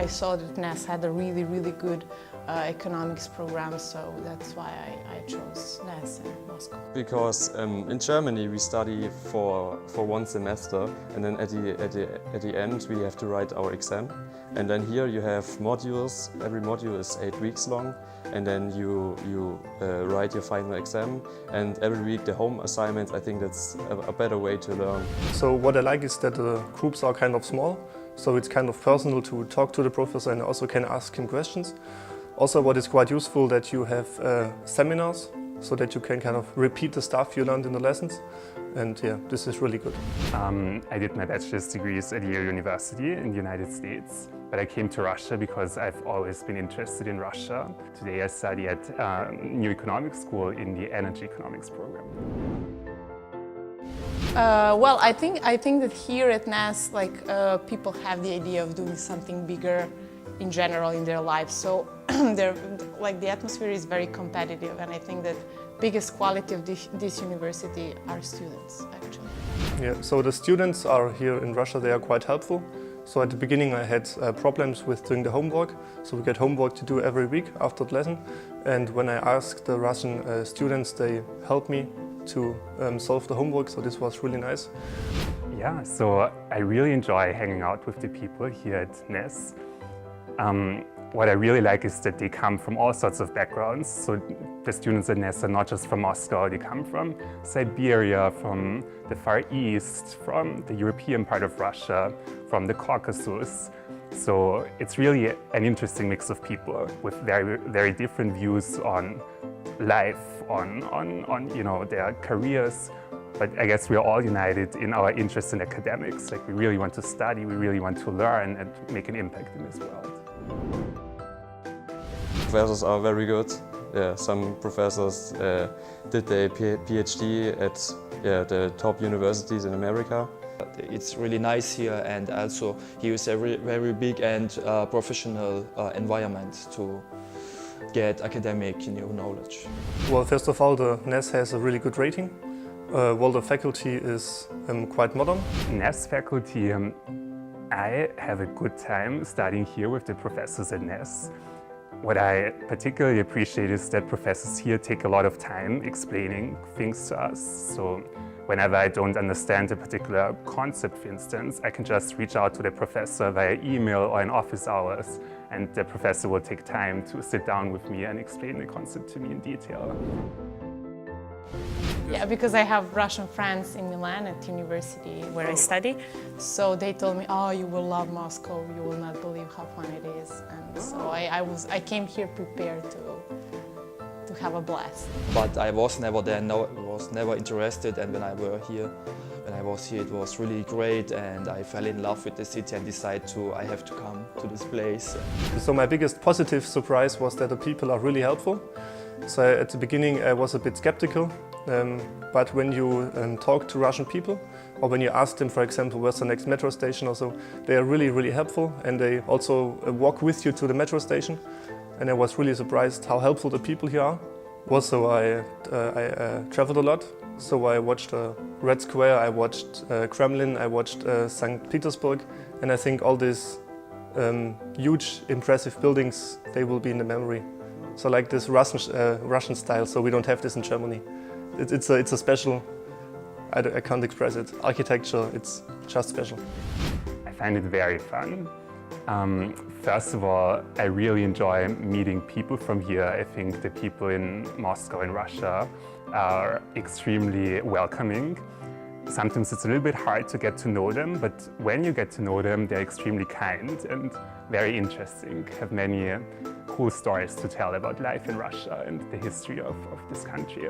I saw that NES had a really, really good economics program, so that's why I chose NES in Moscow. Because in Germany we study for 1 semester, and then at the end we have to write our exam. And then here you have modules. Every module is 8 weeks long, and then you write your final exam. And every week the home assignments. I think that's a better way to learn. So what I like is that the groups are kind of small, so it's kind of personal to talk to the professor and also can ask him questions. Also, what is quite useful that you have seminars, so that you can kind of repeat the stuff you learned in the lessons. And yeah, this is really good. I did my bachelor's degrees at Yale University in the United States, but I came to Russia because I've always been interested in Russia. Today I study at New Economics School in the Energy Economics program. Well, I think that here at NES, people have the idea of doing something bigger in general in their lives. So the atmosphere is very competitive, and I think that biggest quality of this university are students, actually. Yeah, so the students are here in Russia, they are quite helpful. So at the beginning I had problems with doing the homework. So we get homework to do every week after the lesson. And when I asked the Russian students, they helped me to solve the homework, so this was really nice. Yeah, so I really enjoy hanging out with the people here at NES. What I really like is that they come from all sorts of backgrounds. So the students at NES are not just from Moscow, they come from Siberia, from the Far East, from the European part of Russia, from the Caucasus. So it's really an interesting mix of people with very, very different views on life, on their careers. But I guess we are all united in our interest in academics. Like, we really want to study, we really want to learn and make an impact in this world. Professors are very good. Yeah, some professors did their PhD at the top universities in America. It's really nice here, and also here is a very big and professional environment to get academic knowledge. Well, first of all, the NES has a really good rating. Well, the faculty is quite modern. NES faculty, I have a good time studying here with the professors at NES. What I particularly appreciate is that professors here take a lot of time explaining things to us. So whenever I don't understand a particular concept, for instance, I can just reach out to the professor via email or in office hours, and the professor will take time to sit down with me and explain the concept to me in detail. Yeah, because I have Russian friends in Milan at university where I study. So they told me, oh, you will love Moscow, you will not believe how fun it is. And so I came here prepared to have a blast. But I was never there, was never interested, and when I was here, it was really great, and I fell in love with the city and decided I have to come to this place. So my biggest positive surprise was that the people are really helpful. So at the beginning I was a bit skeptical, but when you talk to Russian people, or when you ask them, for example, where's the next metro station or so, they are really, really helpful, and they also walk with you to the metro station. And I was really surprised how helpful the people here are. Also, I traveled a lot, so I watched Red Square, I watched Kremlin, I watched St. Petersburg, and I think all these huge, impressive buildings, they will be in the memory. So like this Russian style, so we don't have this in Germany. It's a special, I can't express it, architecture, it's just special. I find it very fun. First of all, I really enjoy meeting people from here. I think the people in Moscow and Russia are extremely welcoming. Sometimes it's a little bit hard to get to know them, but when you get to know them, they're extremely kind and very interesting, have many cool stories to tell about life in Russia and the history of this country.